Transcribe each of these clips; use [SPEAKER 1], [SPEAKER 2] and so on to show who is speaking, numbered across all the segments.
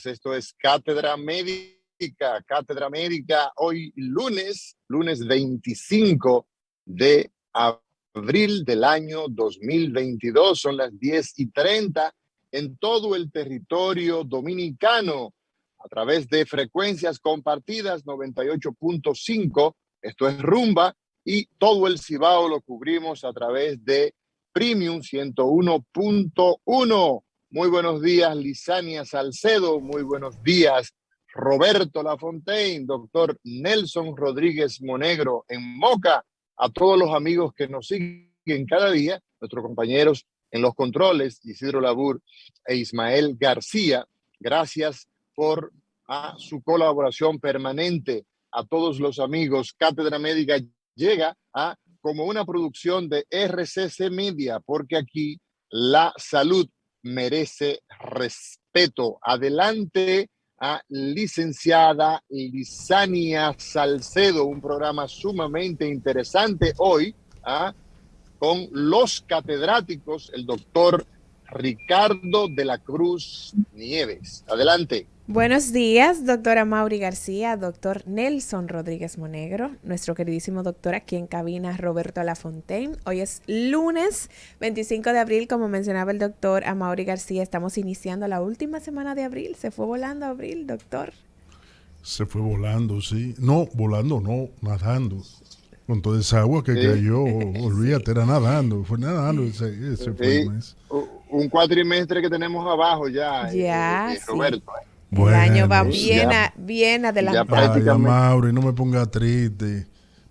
[SPEAKER 1] Esto es Cátedra Médica. Cátedra Médica, hoy lunes 25 de abril del año 2022. Son las 10:30 en todo el territorio dominicano a través de frecuencias compartidas 98.5. Esto es Rumba, y todo el Cibao lo cubrimos a través de Premium 101.1. Muy buenos días, Lisania Salcedo. Muy buenos días, Roberto Lafontaine, doctor Nelson Rodríguez Monegro en Moca. A todos los amigos que nos siguen cada día, nuestros compañeros en los controles, Isidro Labur e Ismael García. Gracias por su colaboración permanente. A todos los amigos, Cátedra Médica llega como una producción de RCC Media, porque aquí la salud merece respeto. Adelante licenciada Lisania Salcedo, un programa sumamente interesante hoy con los catedráticos, el doctor Ricardo de la Cruz Nieves. Adelante.
[SPEAKER 2] Buenos días, doctora Mauri García, doctor Nelson Rodríguez Monegro, nuestro queridísimo doctor aquí en cabina, Roberto Lafontaine. Hoy es lunes 25 de abril, como mencionaba el doctor Amaury García, estamos iniciando la última semana de abril. Se fue volando abril, doctor.
[SPEAKER 3] Se fue volando, sí. No, volando no, nadando. Con toda esa agua que cayó, olvídate, era nadando. Fue nadando ese fue el mes.
[SPEAKER 1] Un cuatrimestre que tenemos abajo ya, Roberto.
[SPEAKER 2] El año va bien adelantado.
[SPEAKER 3] Ay, Amaury, no me ponga triste.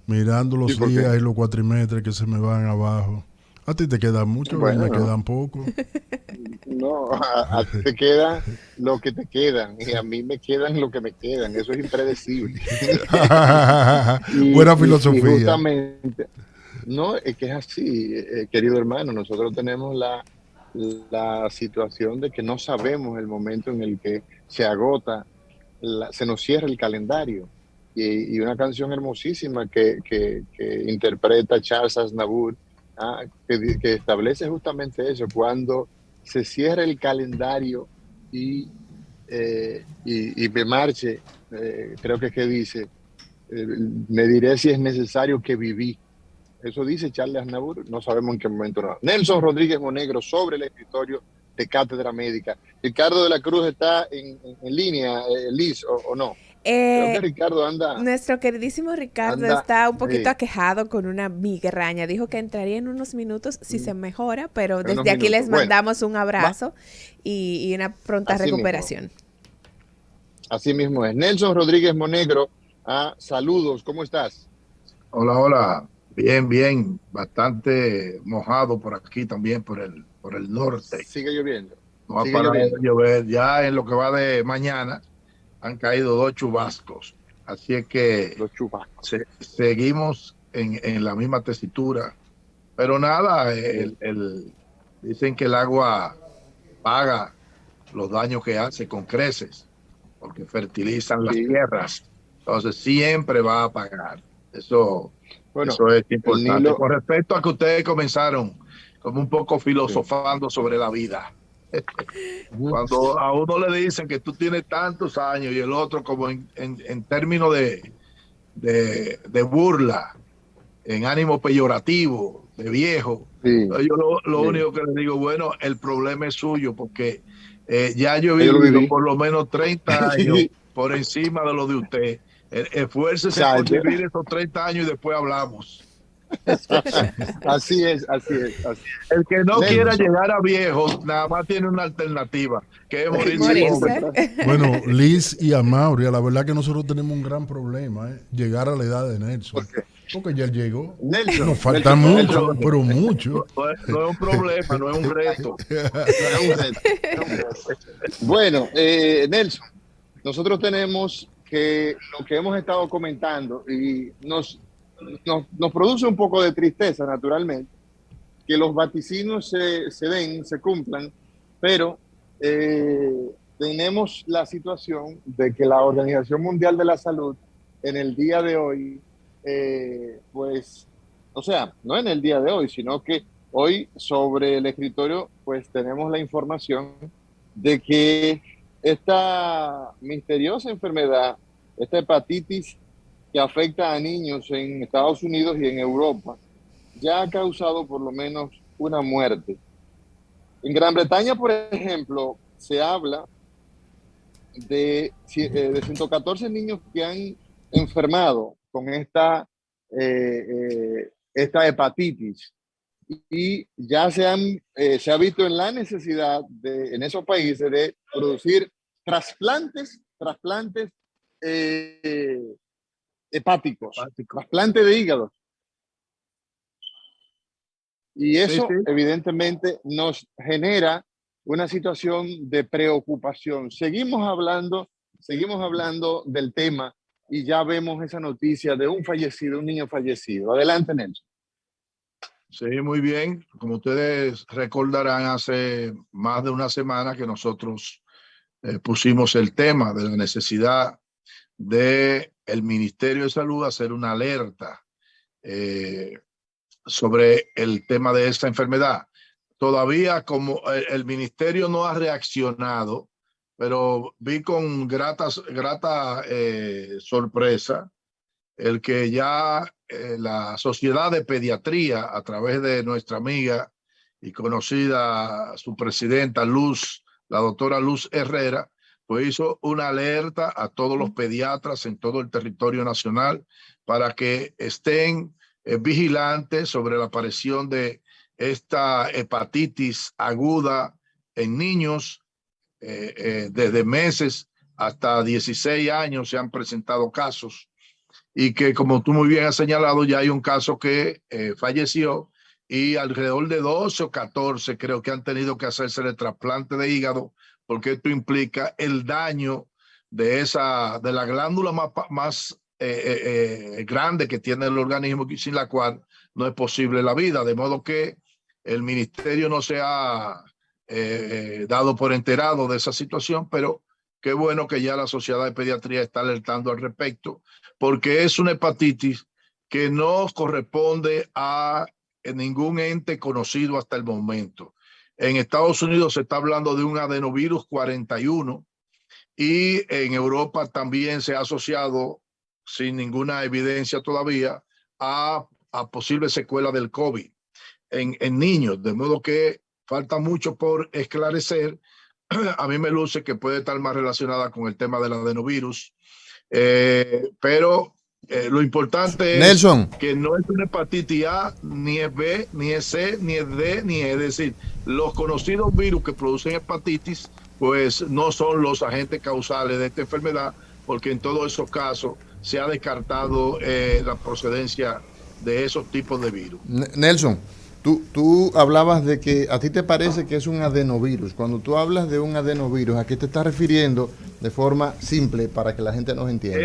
[SPEAKER 3] Mirando los días y los cuatrimestres que se me van abajo. A ti te queda mucho, a mí me quedan poco.
[SPEAKER 1] No, a ti te queda lo que te quedan y a mí me quedan lo que me quedan. Eso es impredecible.
[SPEAKER 3] Buena filosofía.
[SPEAKER 1] Y justamente, no, es que es así, querido hermano. Nosotros tenemos la situación de que no sabemos el momento en el que se agota, se nos cierra el calendario. Y una canción hermosísima que interpreta Charles Aznavour, que establece justamente eso: cuando se cierra el calendario y me marche, creo que dice, me diré si es necesario que viví. Eso dice Charles Aznavour, no sabemos en qué momento. No. Nelson Rodríguez Monegro sobre el escritorio de Cátedra Médica. Ricardo de la Cruz está en línea, Liz, o no. Creo que Ricardo anda.
[SPEAKER 2] Nuestro queridísimo Ricardo está un poquito aquejado con una migraña. Dijo que entraría en unos minutos si se mejora, pero desde aquí les mandamos un abrazo y una pronta recuperación.
[SPEAKER 1] Así mismo es. Nelson Rodríguez Monegro, saludos, ¿cómo estás?
[SPEAKER 4] Hola, hola. Bien, bien. Bastante mojado por aquí también, por el norte.
[SPEAKER 1] Sigue lloviendo.
[SPEAKER 4] No ha parado de llover. Ya en lo que va de mañana han caído 2 chubascos. Así es que seguimos en la misma tesitura. Pero nada, dicen que el agua paga los daños que hace con creces, porque fertilizan las tierras. Entonces siempre va a pagar. Eso es importante. Con respecto a que ustedes comenzaron como un poco filosofando sobre la vida. Cuando a uno le dicen que tú tienes tantos años y el otro como en términos de burla, en ánimo peyorativo, de viejo, yo lo único que le digo, bueno, el problema es suyo, porque ya yo he vivido por lo menos 30 años por encima de lo de usted. Esfuércese por vivir esos 30 años y después hablamos.
[SPEAKER 1] Así es.
[SPEAKER 4] El que no quiera llegar a viejo, nada más tiene una alternativa, que es morirse.
[SPEAKER 3] Bueno, Liz y Amaury, la verdad que nosotros tenemos un gran problema, llegar a la edad de Nelson. Porque ya él llegó.
[SPEAKER 1] Nelson,
[SPEAKER 3] nos falta mucho, pero mucho.
[SPEAKER 4] No es un problema, no es un reto.
[SPEAKER 1] Bueno, Nelson, nosotros tenemos que lo que hemos estado comentando y nos produce un poco de tristeza, naturalmente, que los vaticinos se den, se cumplan, pero tenemos la situación de que la Organización Mundial de la Salud en el día de hoy, pues, o sea, no en el día de hoy, sino que hoy sobre el escritorio, pues tenemos la información de que esta misteriosa enfermedad, esta hepatitis que afecta a niños en Estados Unidos y en Europa, ya ha causado por lo menos una muerte. En Gran Bretaña, por ejemplo, se habla de 114 niños que han enfermado con esta hepatitis, y ya se ha visto en la necesidad en esos países de producir trasplantes hepáticos, trasplantes de hígado. Y eso evidentemente nos genera una situación de preocupación. Seguimos hablando del tema y ya vemos esa noticia de un niño fallecido. Adelante, Nelson.
[SPEAKER 4] Sí, muy bien. Como ustedes recordarán, hace más de una semana que nosotros pusimos el tema de la necesidad del Ministerio de Salud hacer una alerta sobre el tema de esta enfermedad. Todavía como el ministerio no ha reaccionado, pero vi con grata sorpresa el que ya la Sociedad de Pediatría, a través de nuestra amiga y conocida su presidenta la doctora Luz Herrera, pues hizo una alerta a todos los pediatras en todo el territorio nacional para que estén vigilantes sobre la aparición de esta hepatitis aguda en niños. Desde meses hasta 16 años se han presentado casos, y que, como tú muy bien has señalado, ya hay un caso que falleció, y alrededor de 12 o 14 creo que han tenido que hacerse el trasplante de hígado, porque esto implica el daño de la glándula más grande que tiene el organismo, sin la cual no es posible la vida. De modo que el ministerio no se ha dado por enterado de esa situación, pero qué bueno que ya la Sociedad de Pediatría está alertando al respecto, porque es una hepatitis que no corresponde a ningún ente conocido hasta el momento. En Estados Unidos se está hablando de un adenovirus 41, y en Europa también se ha asociado, sin ninguna evidencia todavía, a posibles secuelas del COVID en niños, de modo que falta mucho por esclarecer. A mí me luce que puede estar más relacionada con el tema del adenovirus, pero lo importante
[SPEAKER 5] Nelson,
[SPEAKER 4] es que no es una hepatitis A, ni es B, ni es C, ni es D, ni es decir, los conocidos virus que producen hepatitis, pues no son los agentes causales de esta enfermedad, porque en todos esos casos se ha descartado la procedencia de esos tipos de virus.
[SPEAKER 5] Nelson, tú hablabas de que a ti te parece que es un adenovirus. Cuando tú hablas de un adenovirus, ¿a qué te estás refiriendo de forma simple para que la gente nos entienda?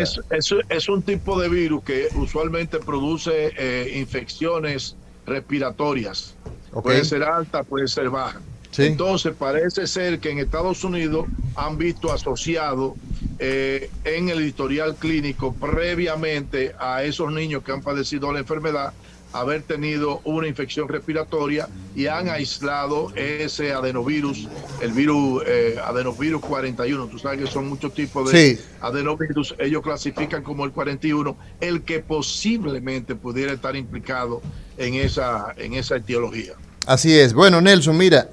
[SPEAKER 4] Es un tipo de virus que usualmente produce infecciones respiratorias. Okay. Puede ser alta, puede ser baja. Sí. Entonces parece ser que en Estados Unidos han visto asociado en el historial clínico previamente a esos niños que han padecido la enfermedad haber tenido una infección respiratoria, y han aislado ese adenovirus, el virus adenovirus 41. Tú sabes que son muchos tipos de adenovirus. Ellos clasifican como el 41 el que posiblemente pudiera estar implicado en esa etiología.
[SPEAKER 5] Así es. Bueno, Nelson, mira,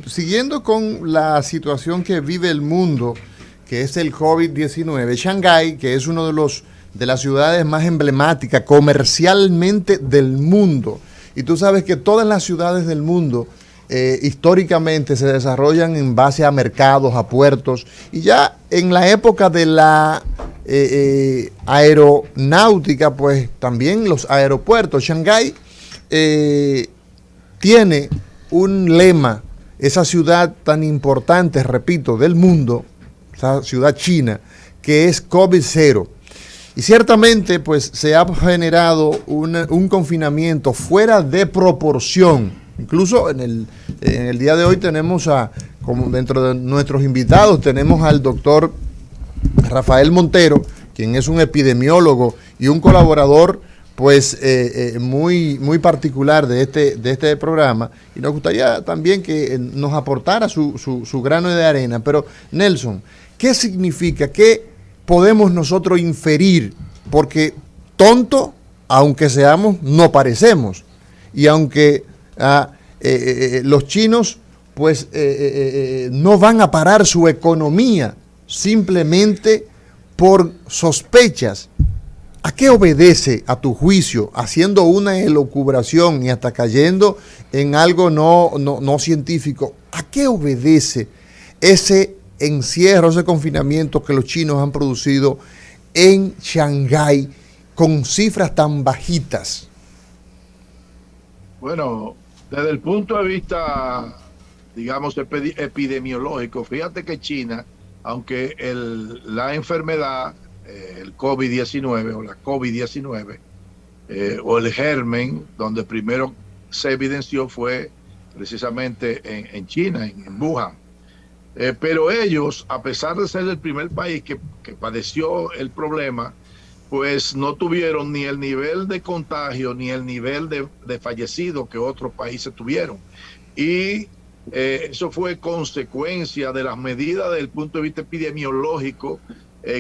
[SPEAKER 5] siguiendo con la situación que vive el mundo, que es el COVID-19, Shanghái, que es uno de las ciudades más emblemáticas comercialmente del mundo, y tú sabes que todas las ciudades del mundo históricamente se desarrollan en base a mercados, a puertos, y ya en la época de la aeronáutica, pues también los aeropuertos. Shanghái tiene un lema, esa ciudad tan importante, repito, del mundo, esa ciudad china, que es COVID-0. Y ciertamente pues se ha generado un confinamiento fuera de proporción. Incluso en el día de hoy tenemos como dentro de nuestros invitados, tenemos al doctor Rafael Montero, quien es un epidemiólogo y un colaborador pues muy particular de este programa, y nos gustaría también que nos aportara su grano de arena. Pero Nelson, ¿qué significa? ¿Qué podemos nosotros inferir? Porque tonto, aunque seamos, no parecemos, y aunque los chinos pues no van a parar su economía simplemente por sospechas. ¿A qué obedece, a tu juicio, haciendo una elucubración y hasta cayendo en algo no científico? ¿A qué obedece ese encierro, ese confinamiento que los chinos han producido en Shanghái con cifras tan bajitas?
[SPEAKER 4] Bueno, desde el punto de vista, digamos, epidemiológico, fíjate que China, aunque la enfermedad, el COVID-19 o la COVID-19, o el germen, donde primero se evidenció fue precisamente en China, en Wuhan. Pero ellos, a pesar de ser el primer país que padeció el problema, pues no tuvieron ni el nivel de contagio ni el nivel de fallecidos que otros países tuvieron. Y eso fue consecuencia de las medidas desde el punto de vista epidemiológico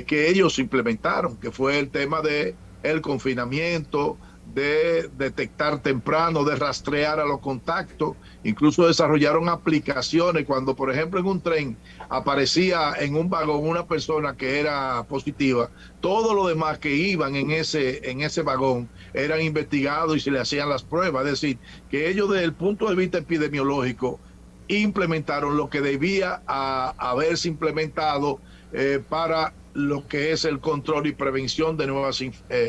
[SPEAKER 4] que ellos implementaron, que fue el tema de el confinamiento, de detectar temprano, de rastrear a los contactos. Incluso desarrollaron aplicaciones cuando, por ejemplo, en un tren aparecía en un vagón una persona que era positiva, todos los demás que iban en ese vagón eran investigados y se le hacían las pruebas. Es decir, que ellos desde el punto de vista epidemiológico implementaron lo que debía haberse implementado para lo que es el control y prevención de nuevas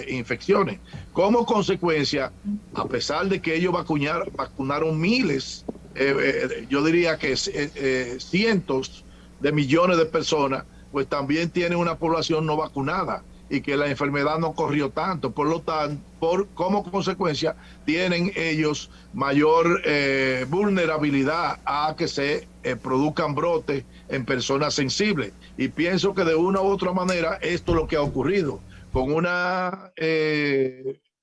[SPEAKER 4] infecciones. Como consecuencia, a pesar de que ellos vacunaron miles, yo diría que cientos de millones de personas, pues también tienen una población no vacunada y que la enfermedad no corrió tanto. Por lo tanto, como consecuencia, tienen ellos mayor vulnerabilidad a que se produzcan brotes en personas sensibles. Y pienso que de una u otra manera esto es lo que ha ocurrido con una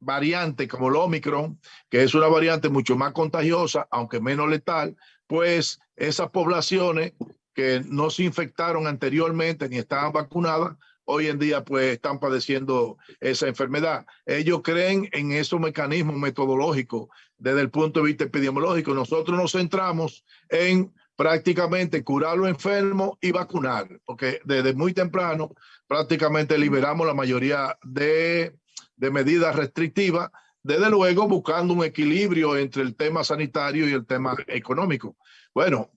[SPEAKER 4] variante como el Omicron, que es una variante mucho más contagiosa, aunque menos letal. Pues esas poblaciones que no se infectaron anteriormente ni estaban vacunadas, hoy en día pues están padeciendo esa enfermedad. Ellos creen en esos mecanismos metodológicos desde el punto de vista epidemiológico. Nosotros nos centramos en prácticamente curar a los enfermos y vacunar, porque desde muy temprano prácticamente liberamos la mayoría de medidas restrictivas, desde luego buscando un equilibrio entre el tema sanitario y el tema económico. Bueno,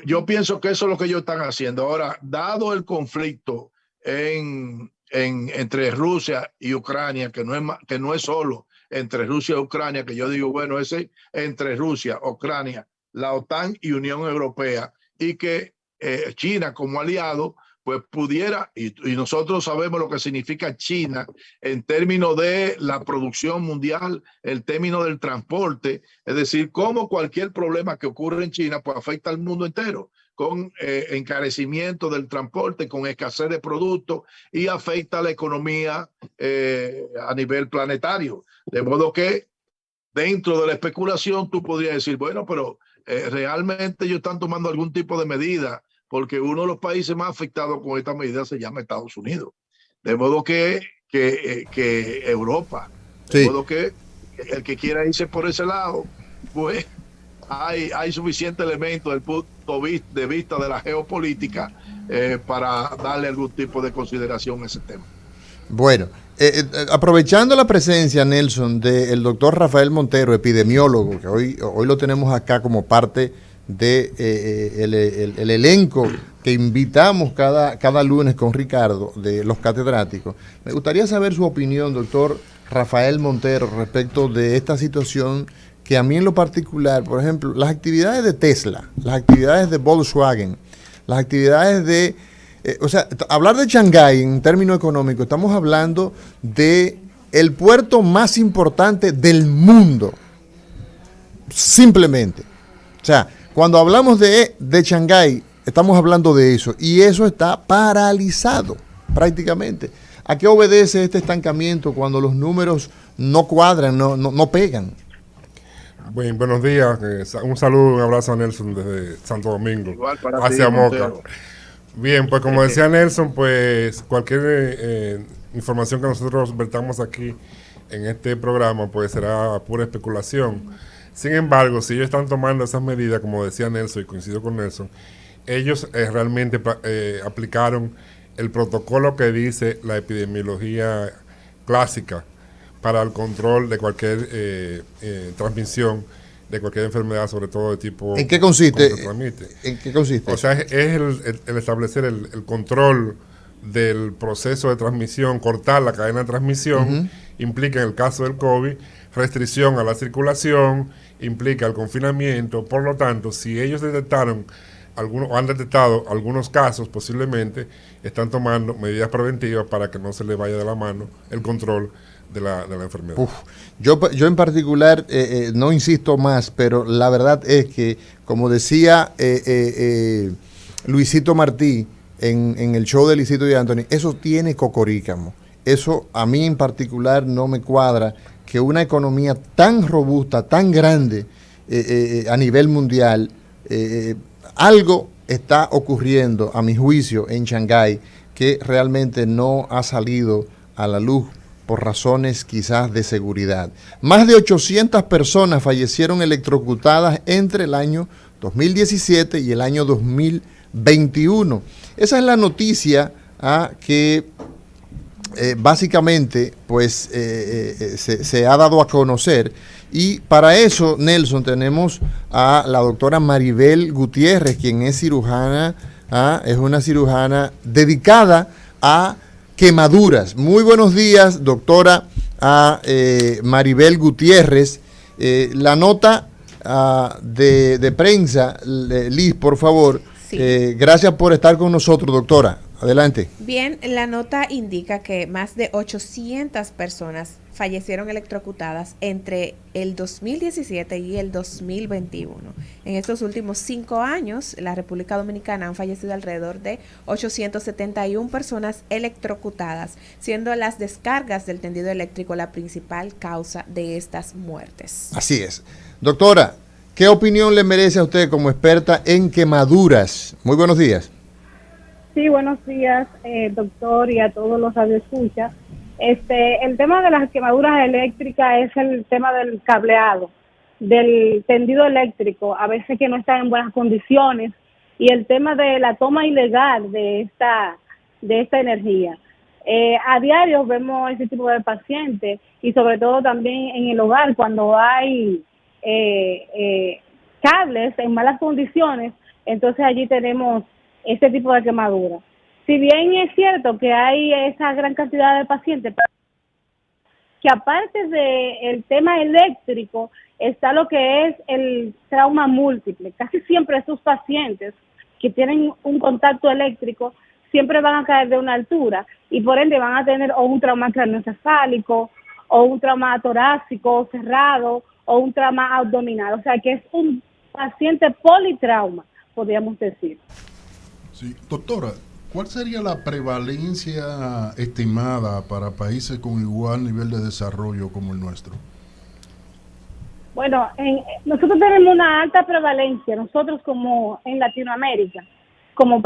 [SPEAKER 4] yo pienso que eso es lo que ellos están haciendo. Ahora, dado el conflicto entre Rusia y Ucrania, que no es solo entre Rusia y Ucrania, que yo digo, bueno, ese entre Rusia, Ucrania, la OTAN y Unión Europea, y que China como aliado pues pudiera, y nosotros sabemos lo que significa China en términos de la producción mundial, el término del transporte, es decir, cómo cualquier problema que ocurre en China pues afecta al mundo entero, con encarecimiento del transporte, con escasez de productos, y afecta a la economía a nivel planetario. De modo que dentro de la especulación tú podrías decir, bueno, pero realmente ellos están tomando algún tipo de medida, porque uno de los países más afectados con esta medida se llama Estados Unidos. De modo que Europa, de
[SPEAKER 5] sí.
[SPEAKER 4] modo que el que quiera irse por ese lado, pues hay suficiente elemento del punto de vista de la geopolítica para darle algún tipo de consideración a ese tema.
[SPEAKER 5] Bueno, aprovechando la presencia, Nelson, del doctor Rafael Montero, epidemiólogo, que hoy lo tenemos acá como parte de el elenco que invitamos cada lunes con Ricardo, de los catedráticos. Me gustaría saber su opinión, doctor Rafael Montero, respecto de esta situación que a mí en lo particular, por ejemplo, las actividades de Tesla, las actividades de Volkswagen, las actividades de... o sea, hablar de Shanghái en términos económicos, estamos hablando de el puerto más importante del mundo, simplemente. O sea, cuando hablamos de Shanghái, estamos hablando de eso, y eso está paralizado prácticamente. ¿A qué obedece este estancamiento cuando los números no cuadran, no pegan?
[SPEAKER 6] Bien, buenos días. Un saludo, un abrazo a Nelson desde Santo Domingo,
[SPEAKER 4] Igual para
[SPEAKER 6] hacia
[SPEAKER 4] ti,
[SPEAKER 6] Moca.
[SPEAKER 4] Montero.
[SPEAKER 6] Bien, pues como decía Nelson, pues cualquier información que nosotros vertamos aquí en este programa, pues será pura especulación. Sin embargo, si ellos están tomando esas medidas, como decía Nelson, y coincido con Nelson, ellos realmente aplicaron el protocolo que dice la epidemiología clásica para el control de cualquier transmisión de cualquier enfermedad, sobre todo de tipo...
[SPEAKER 5] ¿En qué consiste?
[SPEAKER 6] ¿Cómo se transmite?
[SPEAKER 5] ¿En qué consiste?
[SPEAKER 6] O sea, es el establecer el control del proceso de transmisión, cortar la cadena de transmisión, implica en el caso del COVID, restricción a la circulación, implica el confinamiento. Por lo tanto, si ellos detectaron o han detectado algunos casos, posiblemente están tomando medidas preventivas para que no se le vaya de la mano el control de la enfermedad.
[SPEAKER 5] Yo en particular no insisto más, pero la verdad es que, como decía Luisito Martí en el show de Luisito y Anthony, eso tiene cocorícamo. Eso a mí en particular no me cuadra, que una economía tan robusta, tan grande a nivel mundial, algo está ocurriendo, a mi juicio, en Shanghái, que realmente no ha salido a la luz por razones quizás de seguridad. Más de 800 personas fallecieron electrocutadas entre el año 2017 y el año 2021. Esa es la noticia que básicamente pues se ha dado a conocer. Y para eso, Nelson, tenemos a la doctora Maribel Gutiérrez, quien es cirujana, es una cirujana dedicada a quemaduras. Muy buenos días, doctora Maribel Gutiérrez. La nota de prensa, Liz, por favor. Sí. Gracias por estar con nosotros, doctora. Adelante.
[SPEAKER 2] Bien, la nota indica que más de 800 personas fallecieron electrocutadas entre el 2017 y el 2021. En estos últimos 5 años, la República Dominicana han fallecido alrededor de 871 personas electrocutadas, siendo las descargas del tendido eléctrico la principal causa de estas muertes.
[SPEAKER 5] Así es. Doctora, ¿qué opinión le merece a usted como experta en quemaduras? Muy buenos días.
[SPEAKER 7] Sí, buenos días, doctor, y a todos los radioescuchas. El tema de las quemaduras eléctricas es el tema del cableado, del tendido eléctrico, a veces que no está en buenas condiciones, y el tema de la toma ilegal de esta energía. A diario vemos ese tipo de pacientes, y sobre todo también en el hogar, cuando hay cables en malas condiciones, entonces allí tenemos este tipo de quemadura. Si bien es cierto que hay esa gran cantidad de pacientes, que aparte del tema eléctrico está lo que es el trauma múltiple. Casi siempre esos pacientes que tienen un contacto eléctrico siempre van a caer de una altura y por ende van a tener o un trauma craneoencefálico o un trauma torácico cerrado o un trauma abdominal. O sea que es un paciente politrauma, podríamos decir.
[SPEAKER 3] Sí, doctora, ¿cuál sería la prevalencia estimada para países con igual nivel de desarrollo como el nuestro?
[SPEAKER 7] Bueno, nosotros tenemos una alta prevalencia, nosotros como en Latinoamérica, como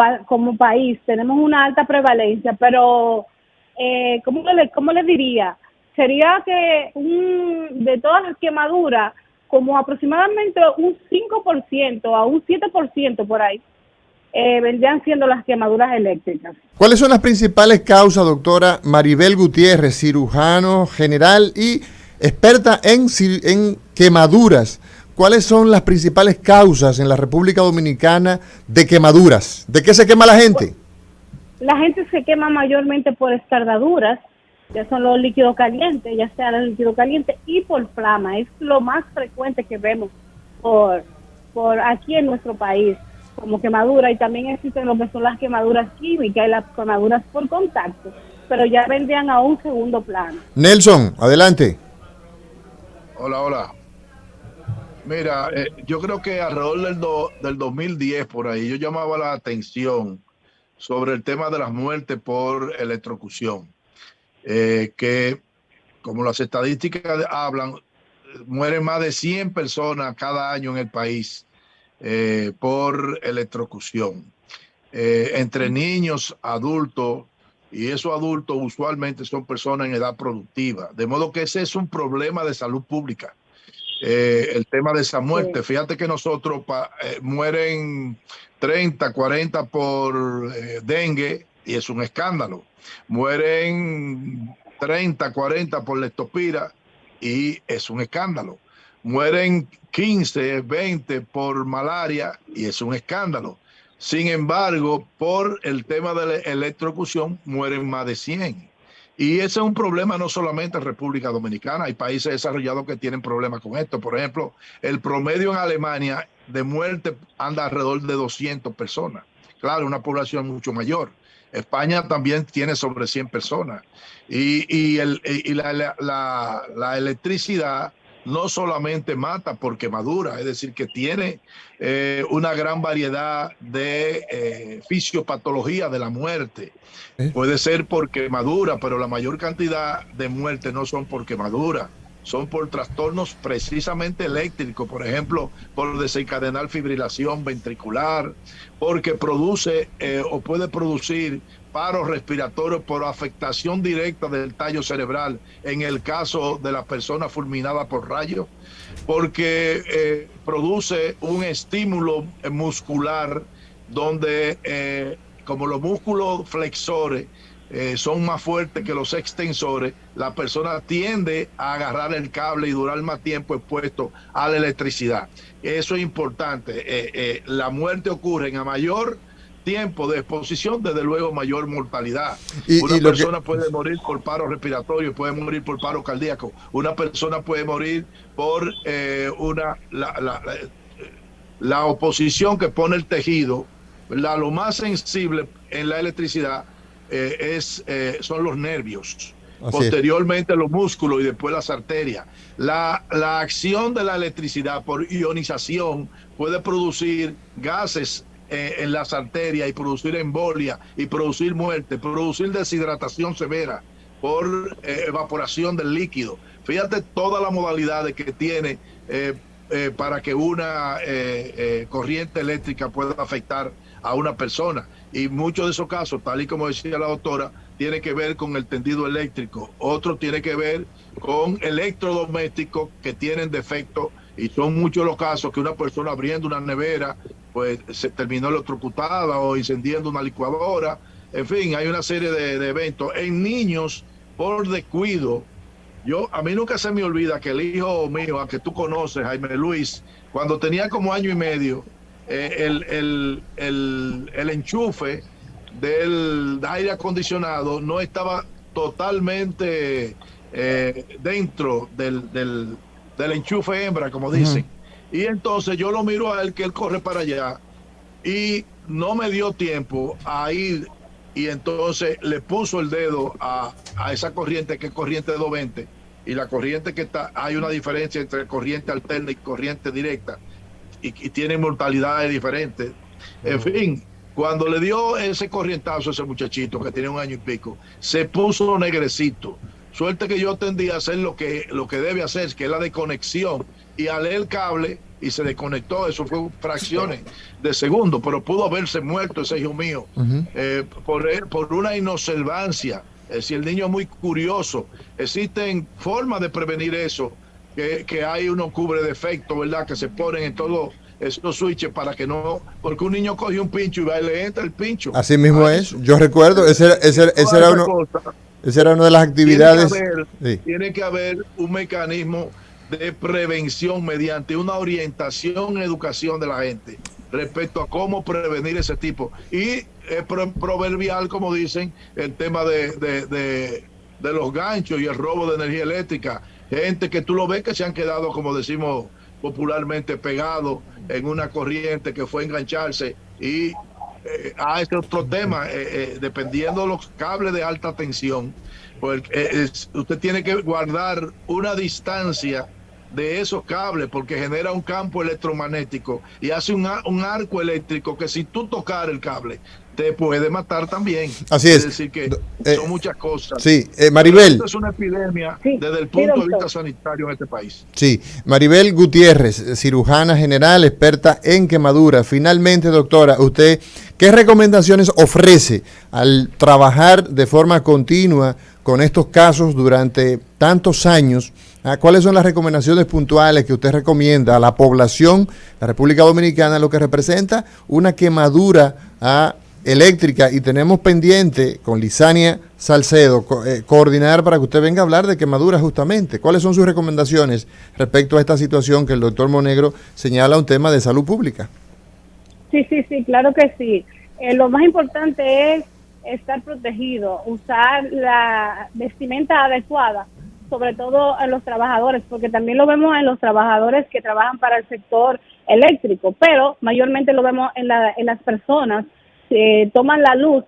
[SPEAKER 7] país, tenemos una alta prevalencia, pero ¿cómo le diría? Sería que de todas las quemaduras, como aproximadamente un 5% a un 7% por ahí, vendrían siendo las quemaduras eléctricas.
[SPEAKER 5] ¿Cuáles son las principales causas, doctora Maribel Gutiérrez, cirujano general y experta en quemaduras? ¿Cuáles son las principales causas en la República Dominicana de quemaduras? ¿De qué se quema la gente?
[SPEAKER 7] La gente se quema mayormente por escardaduras, ya son los líquidos calientes, ya sea el líquido caliente, y por flama. Es lo más frecuente que vemos por aquí en nuestro país como quemadura, y también existen lo que son las quemaduras químicas y las quemaduras por contacto, pero ya vendrían a un segundo plano.
[SPEAKER 5] Nelson, adelante.
[SPEAKER 4] Hola. Mira, yo creo que alrededor del 2010 por ahí, yo llamaba la atención sobre el tema de las muertes por electrocución. que, como las estadísticas hablan, mueren más de 100 personas cada año en el país por electrocución. Entre niños, adultos, y esos adultos usualmente son personas en edad productiva. De modo que ese es un problema de salud pública. El tema de esa muerte. Fíjate que nosotros mueren 30, 40 por dengue y es un escándalo. Mueren 30, 40 por leptospira y es un escándalo. Mueren 15, 20 por malaria y es un escándalo. Sin embargo, por el tema de la electrocución mueren más de 100. Y ese es un problema no solamente en República Dominicana, hay países desarrollados que tienen problemas con esto. Por ejemplo, el promedio en Alemania de muerte anda alrededor de 200 personas. Claro, una población mucho mayor. España también tiene sobre 100 personas. Y la electricidad no solamente mata por quemadura, es decir, que tiene una gran variedad de fisiopatología de la muerte. Puede ser por quemadura, pero la mayor cantidad de muertes no son por quemadura, son por trastornos precisamente eléctricos, por ejemplo, por desencadenar fibrilación ventricular, porque produce o puede producir paros respiratorios por afectación directa del tallo cerebral en el caso de la persona fulminada por rayos, porque produce un estímulo muscular donde como los músculos flexores son más fuertes que los extensores, la persona tiende a agarrar el cable y durar más tiempo expuesto a la electricidad. Eso es importante. La muerte ocurre en a mayor tiempo de exposición, desde luego mayor mortalidad. Una persona puede morir por paro respiratorio, puede morir por paro cardíaco, una persona puede morir por la oposición que pone el tejido, ¿verdad? Lo más sensible en la electricidad son los nervios. Posteriormente los músculos y después las arterias. La acción de la electricidad por ionización puede producir gases en las arterias y producir embolia y producir muerte, producir deshidratación severa por evaporación del líquido. Fíjate todas las modalidades que tiene para que una corriente eléctrica pueda afectar a una persona. Y muchos de esos casos, tal y como decía la doctora, tiene que ver con el tendido eléctrico. Otro tiene que ver con electrodomésticos que tienen defecto, y son muchos los casos que una persona abriendo una nevera pues se terminó electrocutada, o encendiendo una licuadora. En fin, hay una serie de eventos. En niños, por descuido, a mí nunca se me olvida que el hijo mío, a que tú conoces, Jaime Luis, cuando tenía como año y medio, el enchufe del aire acondicionado no estaba totalmente dentro del enchufe hembra, como dicen. Y entonces yo lo miro a él, que él corre para allá, y no me dio tiempo a ir, y entonces le puso el dedo a esa corriente, que es corriente de 220, y la corriente que está, hay una diferencia entre corriente alterna y corriente directa, y tienen mortalidades diferentes. En fin, cuando le dio ese corrientazo a ese muchachito que tiene 1 año y pico, se puso negrecito. Suerte que yo tendí a hacer lo que debe hacer, que es la desconexión, y alé el cable y se desconectó. Eso fue fracciones de segundo, pero pudo haberse muerto ese hijo mío por una inobservancia. Es decir, el niño es muy curioso. Existen formas de prevenir eso, que hay unos cubre defectos, ¿verdad?, que se ponen en todos esos switches para que no, porque un niño coge un pincho y va y le entra el pincho.
[SPEAKER 5] Así mismo es. Yo recuerdo, ese era una de las actividades.
[SPEAKER 4] Tiene que haber un mecanismo de prevención mediante una orientación, educación de la gente respecto a cómo prevenir ese tipo. Y es proverbial, como dicen, el tema de los ganchos y el robo de energía eléctrica. Gente que tú lo ves que se han quedado, como decimos popularmente, pegados en una corriente que fue a engancharse. Y este otro tema, dependiendo de los cables de alta tensión, pues usted tiene que guardar una distancia de esos cables, porque genera un campo electromagnético y hace un arco eléctrico que si tú tocar el cable te puede matar también.
[SPEAKER 5] Así es.
[SPEAKER 4] Es decir, que son muchas cosas.
[SPEAKER 5] Sí, Maribel.
[SPEAKER 4] Esto es una epidemia desde el punto de vista sanitario en este país.
[SPEAKER 5] Sí, Maribel Gutiérrez, cirujana general, experta en quemaduras. Finalmente, doctora, usted, ¿qué recomendaciones ofrece al trabajar de forma continua con estos casos durante tantos años? ¿Cuáles son las recomendaciones puntuales que usted recomienda a la población de la República Dominicana, lo que representa una quemadura eléctrica? Y tenemos pendiente con Lisania Salcedo coordinar para que usted venga a hablar de quemaduras justamente. ¿Cuáles son sus recomendaciones respecto a esta situación que el doctor Monegro señala un tema de salud pública?
[SPEAKER 7] Sí, claro que sí. Lo más importante es estar protegido, usar la vestimenta adecuada, sobre todo en los trabajadores, porque también lo vemos en los trabajadores que trabajan para el sector eléctrico, pero mayormente lo vemos en las personas que toman la luz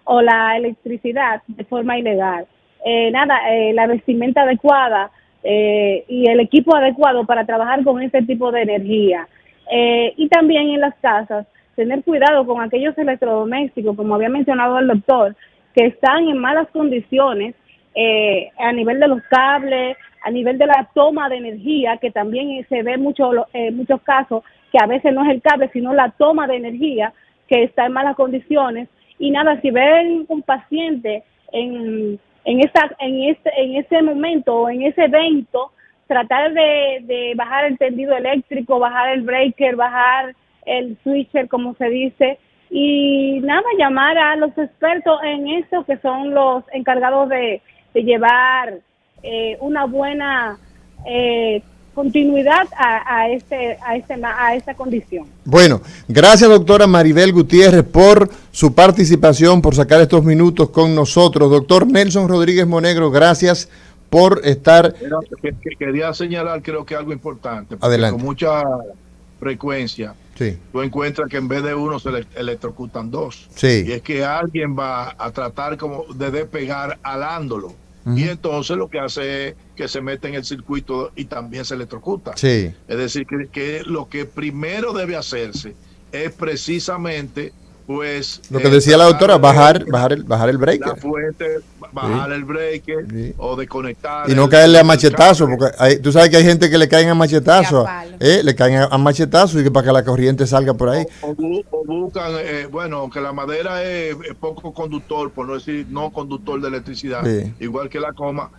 [SPEAKER 7] o la electricidad de forma ilegal. La vestimenta adecuada y el equipo adecuado para trabajar con este tipo de energía. Y también en las casas, tener cuidado con aquellos electrodomésticos, como había mencionado el doctor, que están en malas condiciones, a nivel de los cables, a nivel de la toma de energía, que también se ve muchos casos que a veces no es el cable, sino la toma de energía que está en malas condiciones. Y si ven un paciente en ese momento o en ese evento, tratar de bajar el tendido eléctrico, bajar el breaker, bajar el switcher, como se dice, y llamar a los expertos en eso, que son los encargados de llevar una buena continuidad a esta condición.
[SPEAKER 5] Bueno, gracias doctora Maribel Gutiérrez por su participación, por sacar estos minutos con nosotros. Doctor Nelson Rodríguez Monegro, gracias por estar.
[SPEAKER 4] Quería señalar, creo que algo importante.
[SPEAKER 5] Adelante.
[SPEAKER 4] Con mucha frecuencia,
[SPEAKER 5] sí,
[SPEAKER 4] tú encuentras que en vez de uno se electrocutan dos.
[SPEAKER 5] Sí.
[SPEAKER 4] Y es que alguien va a tratar como de despegar alándolo. Y entonces lo que hace es que se mete en el circuito y también se electrocuta.
[SPEAKER 5] Sí.
[SPEAKER 4] Es decir, que lo que primero debe hacerse es precisamente, pues,
[SPEAKER 5] lo que decía la doctora, bajar el breaker.
[SPEAKER 4] La fuente, bajar el breaker, sí, o desconectar.
[SPEAKER 5] Y no caerle a machetazo, porque tú sabes que hay gente que le caen a machetazo, le caen a machetazo y que para que la corriente salga por ahí.
[SPEAKER 4] O buscan, aunque la madera es poco conductor, por no decir no conductor de electricidad, sí, igual que la goma,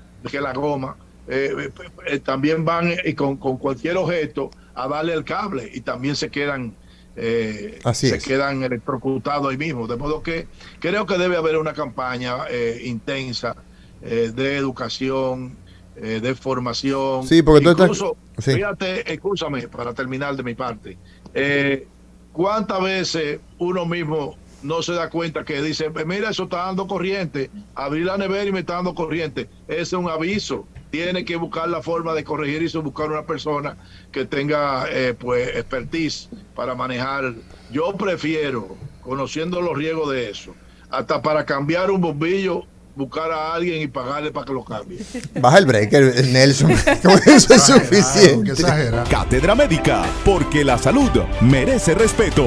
[SPEAKER 4] también van y con cualquier objeto a darle el cable y también se quedan quedan electrocutados ahí mismo. De modo que creo que debe haber una campaña intensa de educación, de formación.
[SPEAKER 5] Sí, porque
[SPEAKER 4] incluso, fíjate, escúchame, para terminar de mi parte, ¿cuántas veces uno mismo no se da cuenta que dice, mira, eso está dando corriente, abrí la nevera y me está dando corriente? Ese es un aviso. Tiene que buscar la forma de corregir eso, buscar una persona que tenga expertise para manejar. Yo prefiero, conociendo los riesgos de eso, hasta para cambiar un bombillo, buscar a alguien y pagarle para que lo cambie.
[SPEAKER 5] Baja el breaker, Nelson. Eso es suficiente.
[SPEAKER 8] Cátedra Médica, porque la salud merece respeto.